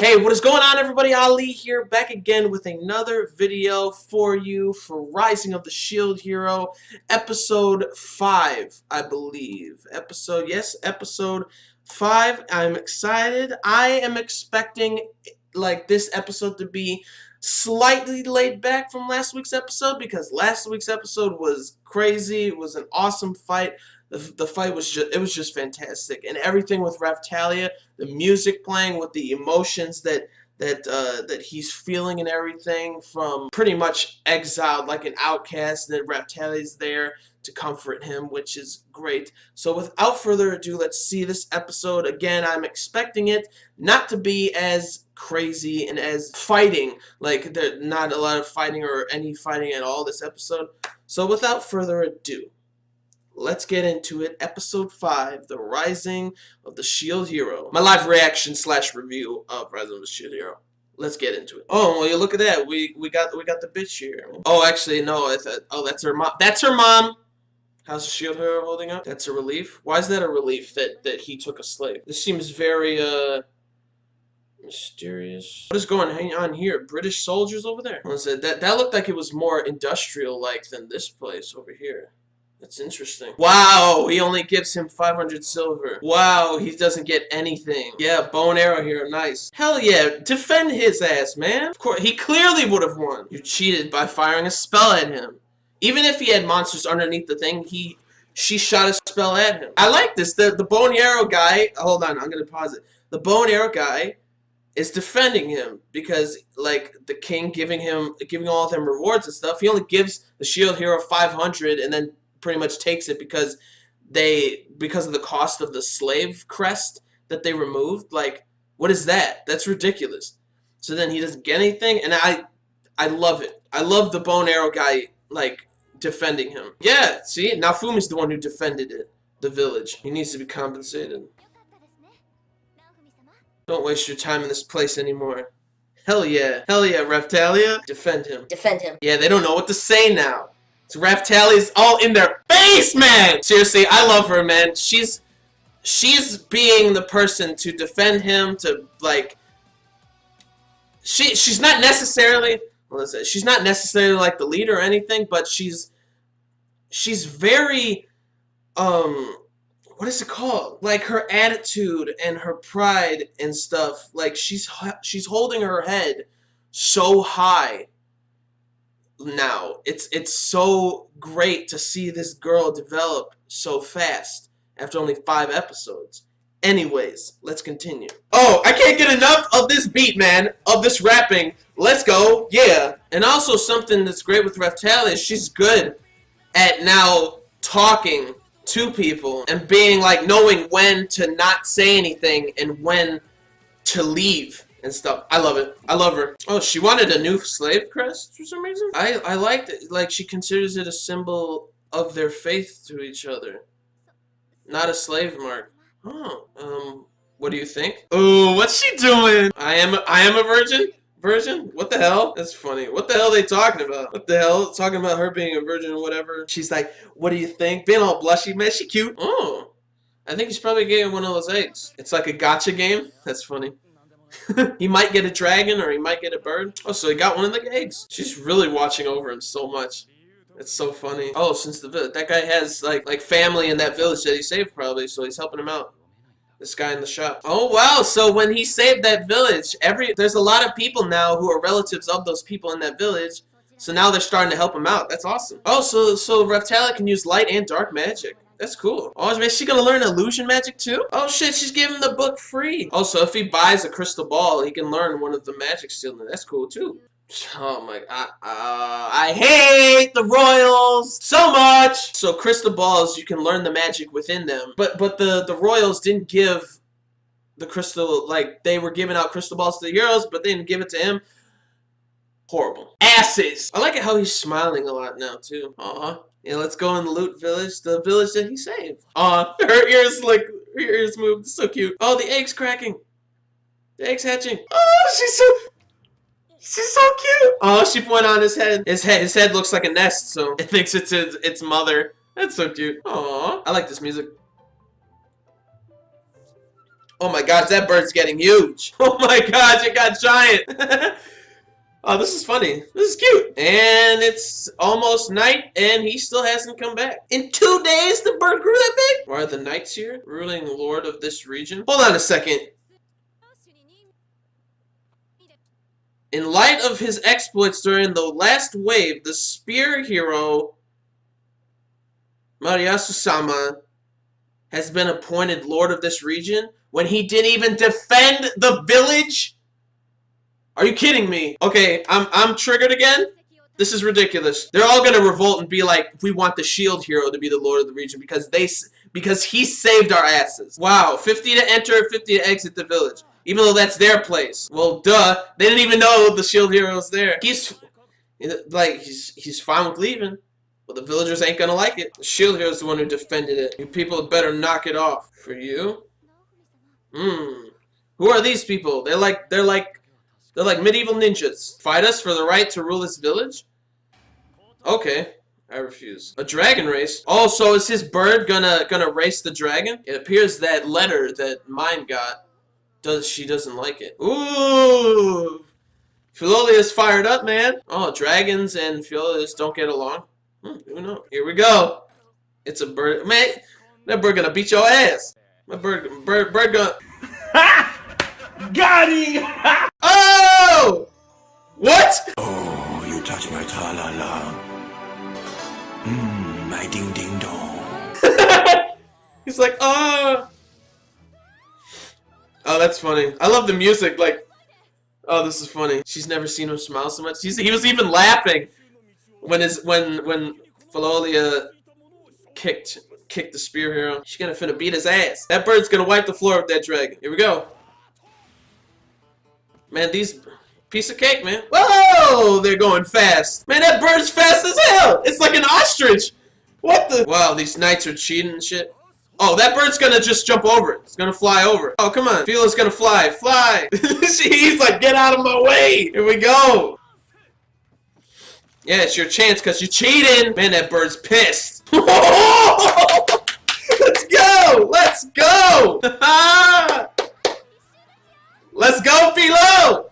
Hey, what is going on, everybody? Ali here, back again with another video for you for Rising of the Shield Hero, episode 5, I believe. Episode 5. I'm excited. I am expecting, this episode to be slightly laid back from last week's episode, because last week's episode was crazy. It was an awesome fight. The fight was just fantastic, and everything with Raftalia, the music playing with the emotions that he's feeling and everything, from pretty much exiled like an outcast, and then Raftalia's there to comfort him, which is great. So without further ado, let's see this episode. Again, I'm expecting it not to be as crazy and as fighting, like there's not a lot of fighting or any fighting at all this episode. So without further ado, let's get into it. Episode 5, The Rising of the Shield Hero. My live reaction / review of Rising of the Shield Hero. Let's get into it. Oh, well, you look at that. We got the bitch here. Oh, actually, no. That's her mom. That's her mom. How's the Shield Hero holding up? That's a relief. Why is that a relief that he took a slave? This seems very mysterious. What is going on here? British soldiers over there? That looked like it was more industrial-like than this place over here. That's interesting. Wow, he only gives him 500 silver. Wow, he doesn't get anything. Yeah, bow and arrow here, nice. Hell yeah, defend his ass, man. Of course, he clearly would have won. You cheated by firing a spell at him. Even if he had monsters underneath the thing, she shot a spell at him. I like this. The bow and arrow guy, hold on, I'm gonna pause it. The bow and arrow guy is defending him because, like, the king giving all of them rewards and stuff. He only gives the shield hero 500 and then pretty much takes it because of the cost of the slave crest that they removed. Like, what is that? That's ridiculous. So then he doesn't get anything, and I love it. I love the bow and arrow guy, like, defending him. Yeah, see, Naofumi's the one who defended it, the village. He needs to be compensated. Don't waste your time in this place anymore. Hell yeah, Raftalia, defend him. Defend him. Yeah, they don't know what to say now. So Raftalia's all in their face, man! Seriously, I love her, man. She's being the person to defend him, to, like... She's not necessarily... she's not necessarily, like, the leader or anything, but she's very... what is it called? Like, her attitude and her pride and stuff, like, she's holding her head so high. Now it's so great to see this girl develop so fast after only 5 episodes. Anyways, let's continue. Oh, I can't get enough of this beat, man, of this rapping. Let's go, yeah. And also something that's great with Raftalia is she's good at now talking to people and being like, knowing when to not say anything and when to leave and stuff. I love it. I love her. Oh, she wanted a new slave crest for some reason? I liked it. Like, she considers it a symbol of their faith to each other. Not a slave mark. Oh, what do you think? Oh, what's she doing? I am a virgin? Virgin? What the hell? That's funny. What the hell are they talking about? What the hell? Talking about her being a virgin or whatever. She's like, what do you think? Being all blushy, man, she cute. Oh, I think he's probably getting one of those eggs. It's like a gotcha game. That's funny. He might get a dragon or he might get a bird. Oh, so he got one of the eggs. She's really watching over him so much. It's so funny. Oh, since that guy has like family in that village that he saved probably, so he's helping him out. This guy in the shop. Oh wow, so when he saved that village, there's a lot of people now who are relatives of those people in that village. So now they're starting to help him out. That's awesome. Oh, so Raftalia can use light and dark magic. That's cool. Oh, man, is she gonna learn illusion magic too? Oh shit, she's giving the book free. Also, if he buys a crystal ball, he can learn one of the magic stealing. That's cool too. Oh my god. I hate the royals so much. So crystal balls, you can learn the magic within them. But the royals didn't give the crystal, like, they were giving out crystal balls to the heroes, but they didn't give it to him. Horrible. Asses. I like it how he's smiling a lot now too. Yeah, let's go in the loot village, the village that he saved. Her ears moved. It's so cute. Oh, the egg's cracking. The egg's hatching. Oh, she's so cute. Oh, she put on his head. His head looks like a nest, so it thinks it's its mother. That's so cute. Aw, I like this music. Oh my gosh, that bird's getting huge. Oh my gosh, it got giant. Oh, this is funny. This is cute. And it's almost night, and he still hasn't come back. In 2 days, the bird grew that big? Why are the knights here? Ruling lord of this region? Hold on a second. In light of his exploits during the last wave, the spear hero Mariasu-sama has been appointed lord of this region when he didn't even defend the village? Are you kidding me? Okay, I'm triggered again. This is ridiculous. They're all gonna revolt and be like, we want the shield hero to be the lord of the region because he saved our asses. Wow, 50 to enter, 50 to exit the village. Even though that's their place. Well, duh. They didn't even know the shield hero's there. He's fine with leaving. But the villagers ain't gonna like it. The shield hero's the one who defended it. You people better knock it off. For you? Who are these people? They're like medieval ninjas. Fight us for the right to rule this village? Okay. I refuse. A dragon race? Oh, so is his bird gonna race the dragon? It appears that letter that mine got, she doesn't like it. Ooh! Filolia's fired up, man. Oh, dragons and Filolias don't get along. Who knows? Here we go. It's a bird. Man, that bird gonna beat your ass. My bird gonna... Got him! Oh! What? Oh, you touch my tra-la-la. My ding-ding-dong. He's like, oh! Oh, that's funny. I love the music, like... Oh, this is funny. She's never seen him smile so much. He was even laughing when Filolia kicked the spear hero. She's gonna finna beat his ass. That bird's gonna wipe the floor with that dragon. Here we go. Man, these... Piece of cake, man. Whoa! They're going fast. Man, that bird's fast as hell! It's like an ostrich! What the... Wow, these knights are cheating and shit. Oh, that bird's gonna just jump over it. It's gonna fly over. Oh, come on. Filo's gonna fly. Fly! He's like, get out of my way! Here we go! Yeah, it's your chance because you're cheating! Man, that bird's pissed. Let's go! Let's go! Let's go, Filo!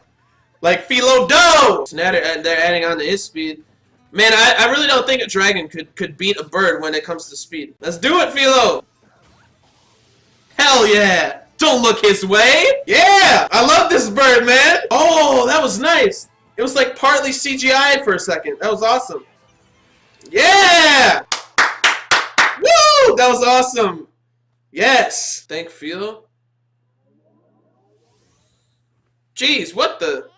Like Filo Do! So now they're adding on to his speed. Man, I really don't think a dragon could beat a bird when it comes to speed. Let's do it, Filo! Hell yeah! Don't look his way! Yeah! I love this bird, man! Oh, that was nice! It was like partly CGI for a second. That was awesome. Yeah! Woo! That was awesome! Yes! Thank Filo. Jeez, what the?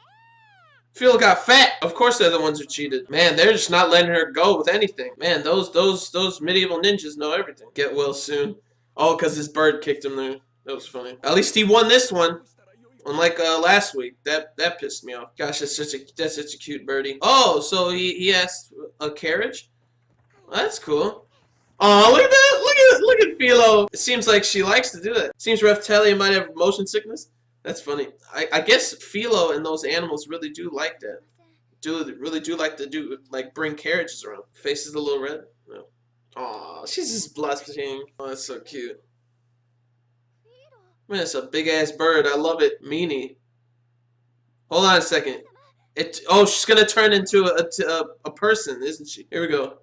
Filo got fat. Of course they're the ones who cheated. Man, they're just not letting her go with anything. Man, those medieval ninjas know everything. Get well soon. Oh, because his bird kicked him there. That was funny. At least he won this one. Unlike last week. That pissed me off. Gosh, that's such a cute birdie. Oh, so he asked a carriage? Well, that's cool. Oh, look at that! Look at Filo. It seems like she likes to do that. Seems Raftalia might have motion sickness. That's funny. I guess Filo and those animals really do like that. Really do like bring carriages around. Face is a little red. No. Aw, she's just blushing. Oh, that's so cute. Man, it's a big ass bird. I love it. Meanie. Hold on a second. Oh, she's gonna turn into a person, isn't she? Here we go.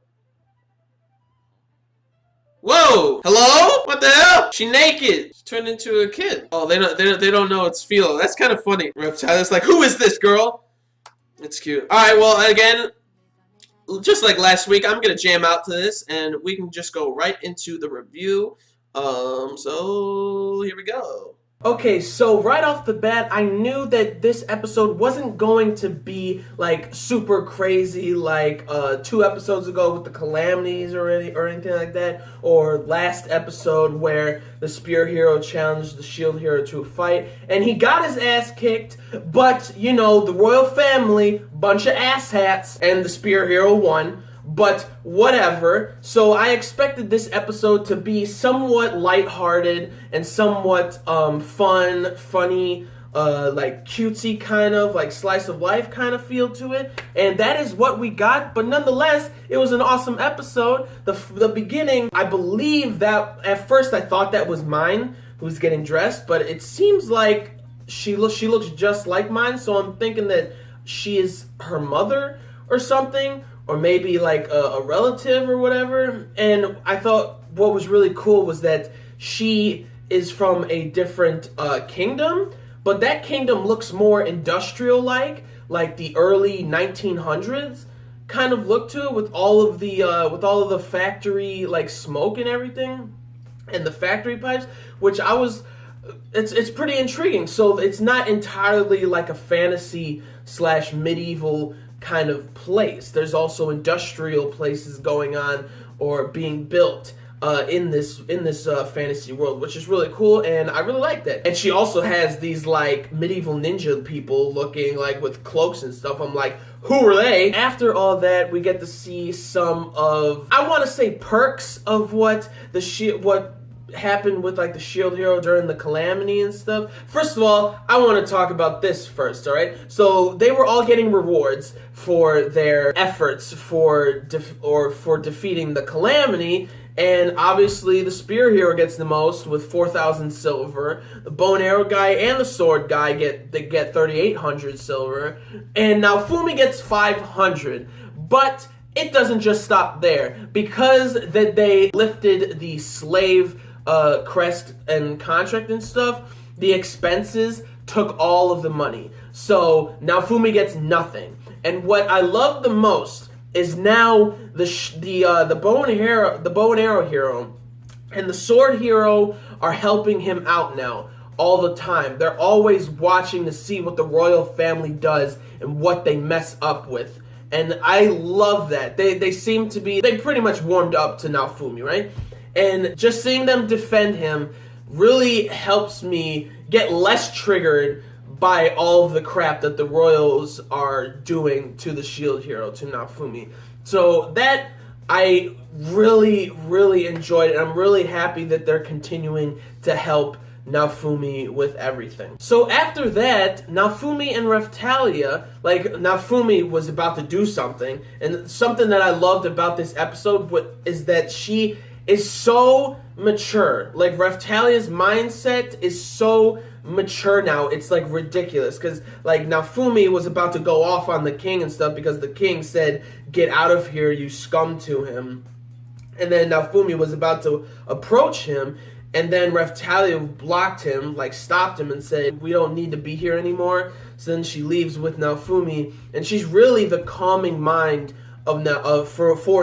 Whoa! Hello? What the hell? She naked. She turned into a kid. Oh, they don't know it's Filo. That's kind of funny. Raftalia's like, who is this girl? It's cute. All right. Well, again, just like last week, I'm gonna jam out to this, and we can just go right into the review. So here we go. Okay, so right off the bat, I knew that this episode wasn't going to be like super crazy like 2 episodes ago with the calamities or anything like that, or last episode where the spear hero challenged the shield hero to a fight and he got his ass kicked, but you know, the royal family, bunch of asshats, and the spear hero won. But whatever. So I expected this episode to be somewhat lighthearted and somewhat funny, like cutesy kind of, like slice of life kind of feel to it. And that is what we got. But nonetheless, it was an awesome episode. The beginning, I believe that at first I thought that was mine who's getting dressed, but it seems like she looks just like mine, so I'm thinking that she is her mother or something, or maybe like a relative or whatever. And I thought what was really cool was that she is from a different kingdom, but that kingdom looks more industrial like the early 1900s kind of look to it, with all of the factory like smoke and everything, and the factory pipes, which it's pretty intriguing. So it's not entirely like a fantasy / medieval kind of place. There's also industrial places going on or being built in this fantasy world, which is really cool, and I really like that. And she also has these like medieval ninja people looking like with cloaks and stuff. I'm like, who are they? After all that, we get to see some of, I want to say, perks of what happened with like the shield hero during the calamity and stuff. First of all, I want to talk about this first, all right? So they were all getting rewards for their efforts for defeating the calamity, and obviously the spear hero gets the most with 4,000 silver. The bow and arrow guy and the sword guy get 3,800 silver, and now Fumi gets 500. But it doesn't just stop there, because that they lifted the slave crest and contract and stuff. The expenses took all of the money, so now Fumi gets nothing. And what I love the most is now the bow and arrow hero and the sword hero are helping him out now all the time. They're always watching to see what the royal family does and what they mess up with. And I love that. They seem to be, they pretty much warmed up to Naofumi, right? And just seeing them defend him really helps me get less triggered by all of the crap that the royals are doing to the shield hero, to Naofumi. So that I really, really enjoyed it. I'm really happy that they're continuing to help Naofumi with everything. So after that, Naofumi and Raftalia, like Naofumi was about to do something, and something that I loved about this episode is that she is so mature. Like Raftalia's mindset is so mature now, it's like ridiculous, because like Naofumi was about to go off on the king and stuff because the king said, "Get out of here, you scum," to him. And then Naofumi was about to approach him, and then Raftalia blocked him, like stopped him and said, "We don't need to be here anymore." So then she leaves with Naofumi, and she's really the calming mind for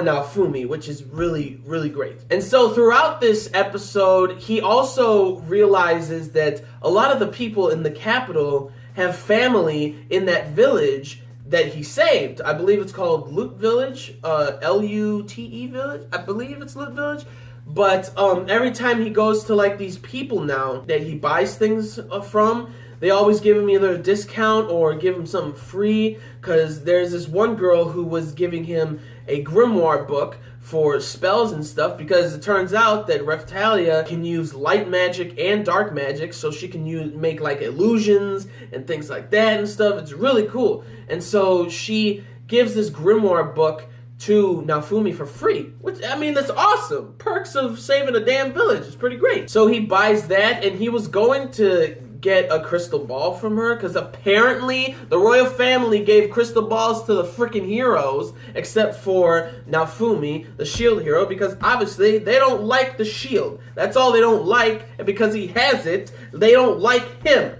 Naofumi, which is really, really great. And so throughout this episode, he also realizes that a lot of the people in the capital have family in that village that he saved. I believe it's called Lute Village, Lute Village. I believe it's Lute Village. But every time he goes to like these people now that he buys things from, they always give him either a discount or give him something free, because there's this one girl who was giving him a grimoire book for spells and stuff, because it turns out that Raftalia can use light magic and dark magic, so she can make like illusions and things like that and stuff. It's really cool. And so she gives this grimoire book to Naofumi for free, which, I mean, that's awesome. Perks of saving a damn village. It's pretty great. So he buys that, and he was going to get a crystal ball from her, because apparently the royal family gave crystal balls to the freaking heroes, except for Naofumi, the shield hero, because obviously they don't like the shield. That's all they don't like, and because he has it, they don't like him.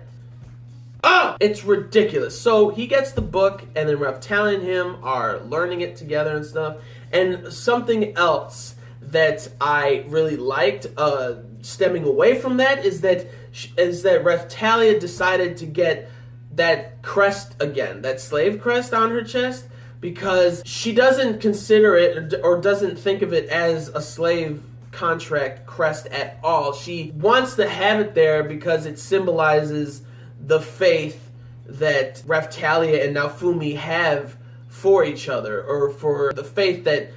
It's ridiculous. So he gets the book, and then Raftalia and him are learning it together and stuff. And something else that I really liked, stemming away from that, is that Raftalia decided to get that crest again, that slave crest on her chest, because she doesn't consider it or doesn't think of it as a slave contract crest at all. She wants to have it there because it symbolizes the faith that Raftalia and Naofumi have for each other, or for the faith that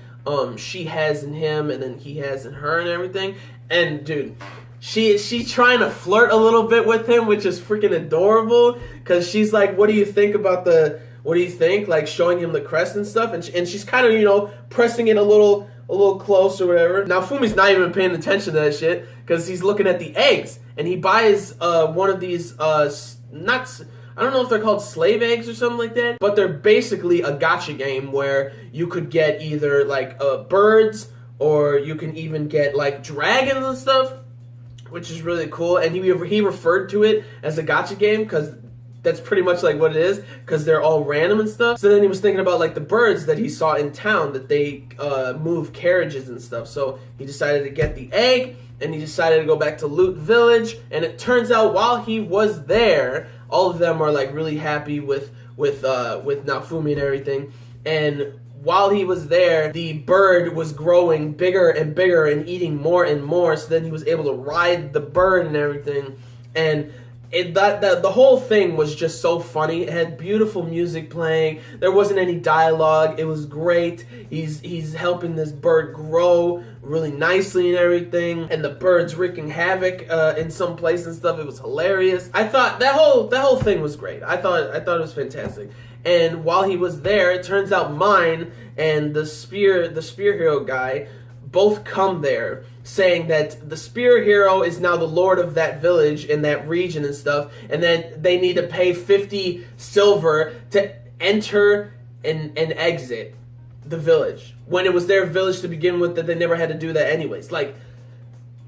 she has in him and then he has in her and everything. And dude, she's trying to flirt a little bit with him, which is freaking adorable, because she's like, what do you think about the what do you think? Like showing him the crest and stuff, and she's kind of, you know, pressing it a little close or whatever. Now Fumi's not even paying attention to that shit because he's looking at the eggs, and he buys one of these not. I don't know if they're called slave eggs or something like that, but they're basically a gacha game where you could get either like birds, or you can even get like dragons and stuff, which is really cool. And he referred to it as a gacha game because that's pretty much like what it is, because they're all random and stuff. So then he was thinking about like the birds that he saw in town, that they move carriages and stuff. So he decided to get the egg, and he decided to go back to Loot Village. And it turns out while he was there, all of them are like really happy with Naofumi and everything. And while he was there, the bird was growing bigger and bigger and eating more and more. So then he was able to ride the bird and everything. And the whole thing was just so funny. It had beautiful music playing. There wasn't any dialogue. It was great. He's helping this bird grow really nicely and everything. And the bird's wreaking havoc in some place and stuff. It was hilarious. I thought that whole thing was great. I thought it was fantastic. And while he was there, it turns out Mine and the spear hero guy both come there, saying that the spear hero is now the lord of that village in that region and stuff, and that they need to pay 50 silver to enter and exit the village, when it was their village to begin with, that they never had to do that anyways. Like,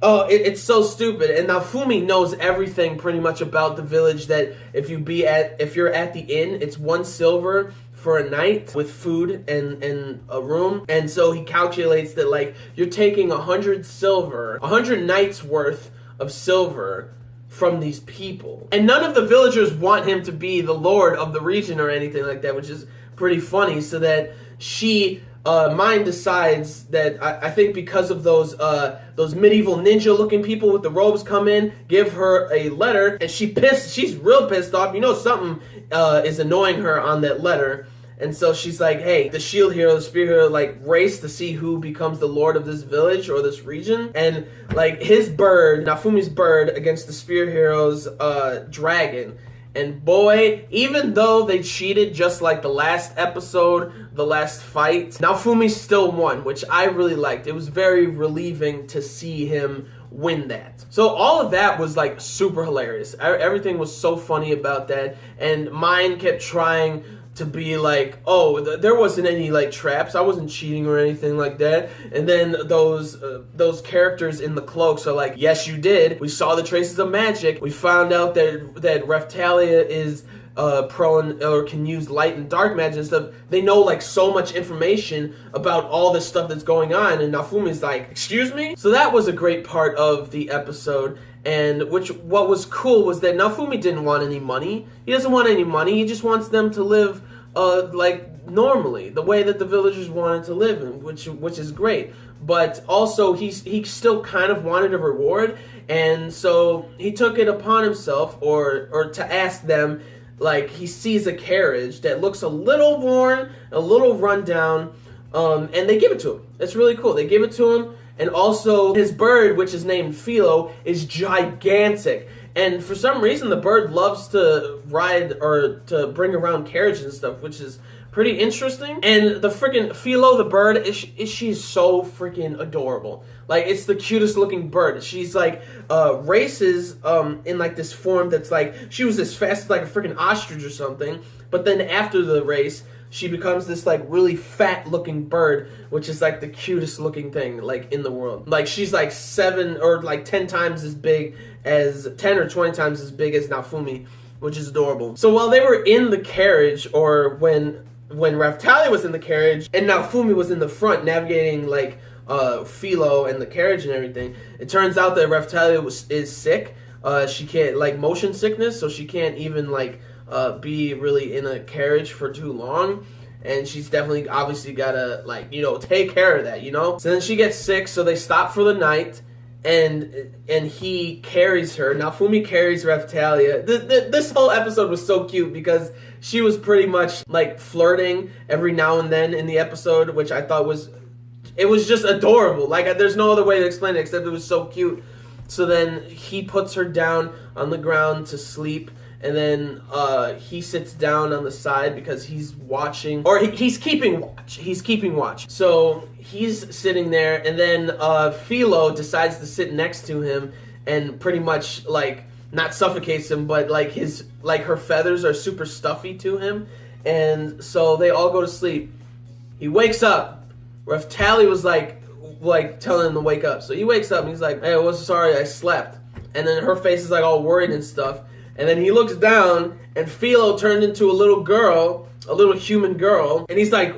oh, it's so stupid. And now Fumi knows everything pretty much about the village, that if you're at the inn, it's 1 silver for a night with food and a room. And so he calculates that like you're taking 100 nights worth of silver from these people. And none of the villagers want him to be the lord of the region or anything like that, which is pretty funny. So that Mine decides that I think because of those medieval ninja looking people with the robes come in, give her a letter, and she's real pissed off. You know something is annoying her on that letter. And so she's like, hey, the shield hero, the spear hero, like race to see who becomes the lord of this village or this region. And like his bird, Naofumi's bird, against the spear hero's dragon. And boy, even though they cheated just like the last episode, the last fight, Naofumi still won, which I really liked. It was very relieving to see him win that. So all of that was like super hilarious. Everything was so funny about that. And Mine kept trying to be like, oh, there wasn't any like traps, I wasn't cheating or anything like that. And then those characters in the cloaks are like, yes you did, we saw the traces of magic, we found out that Raftalia is prone or can use light and dark magic and stuff. They know like so much information about all this stuff that's going on. And Naofumi's like, excuse me? So that was a great part of the episode. And what was cool was that Naofumi didn't want any money. He doesn't want any money. He just wants them to live like normally, the way that the villagers wanted to live, which is great. But also he still kind of wanted a reward, and so he took it upon himself, or to ask them. Like, he sees a carriage that looks a little worn, a little run down, and they give it to him. It's really cool. They give it to him. And also, his bird, which is named Filo, is gigantic. And for some reason, the bird loves to ride or to bring around carriages and stuff, which is pretty interesting. And the freaking Filo, the bird, she's so freaking adorable. Like, it's the cutest looking bird. She's like, races in like this form that's like, she was as fast as like a freaking ostrich or something. But then after the race, she becomes this like really fat looking bird, which is like the cutest looking thing like in the world. Like, she's like 7 or like 10 times as big as 10 or 20 times as big as Naofumi, which is adorable. So while they were in the carriage, or when Raftalia was in the carriage and Naofumi was in the front navigating like Filo and the carriage and everything, it turns out that Raftalia is sick. She can't, like, motion sickness, so she can't even like be really in a carriage for too long, and she's definitely obviously gotta, like, you know, take care of that, you know. So then she gets sick, so they stop for the night, and he carries her. Now Fumi carries Raftalia. This whole episode was so cute because she was pretty much like flirting every now and then in the episode, which I thought was just adorable. Like, there's no other way to explain it except it was so cute. So then he puts her down on the ground to sleep, and then he sits down on the side because he's watching, or he's keeping watch. He's keeping watch. So he's sitting there, and then Filo decides to sit next to him and pretty much like not suffocates him, but like her feathers are super stuffy to him, and so they all go to sleep. He wakes up. Raftalia was like telling him to wake up. So he wakes up and he's like, "Hey, I was sorry, I slept." And then her face is like all worried and stuff. And then he looks down, and Filo turned into a little girl, a little human girl, and he's like,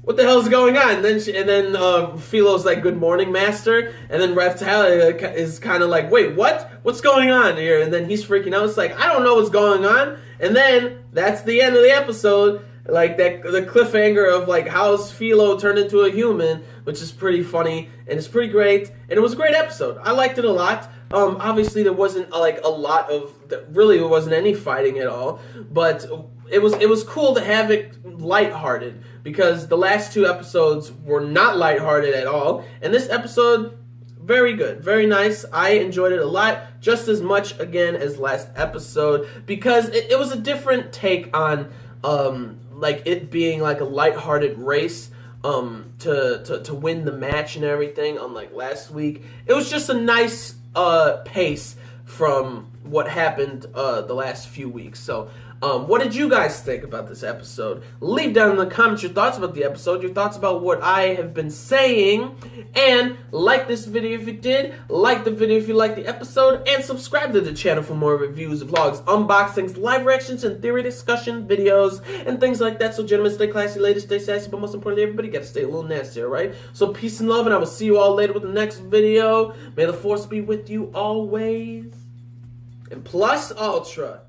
"What the hell is going on?" And then Philo's like, "Good morning, master." And then Raftalia is kind of like, "Wait, what? What's going on here?" And then he's freaking out. It's like, "I don't know what's going on." And then that's the end of the episode. Like the cliffhanger of like how's Filo turned into a human, which is pretty funny and it's pretty great, and it was a great episode. I liked it a lot. Obviously there wasn't like a lot of really there wasn't any fighting at all, but it was cool to have it lighthearted because the last two episodes were not lighthearted at all, and this episode very good, very nice. I enjoyed it a lot, just as much again as last episode because it was a different take on like it being like a lighthearted race to win the match and everything, unlike last week. It was just a nice pace from what happened the last few weeks. So what did you guys think about this episode? Leave down in the comments your thoughts about the episode, your thoughts about what I have been saying, and like this video if you did, like the video if you liked the episode, and subscribe to the channel for more reviews, vlogs, unboxings, live reactions, and theory discussion videos, and things like that. So gentlemen, stay classy, ladies, stay sassy, but most importantly, everybody gotta stay a little nasty, alright? So peace and love, and I will see you all later with the next video. May the force be with you always, and plus ultra.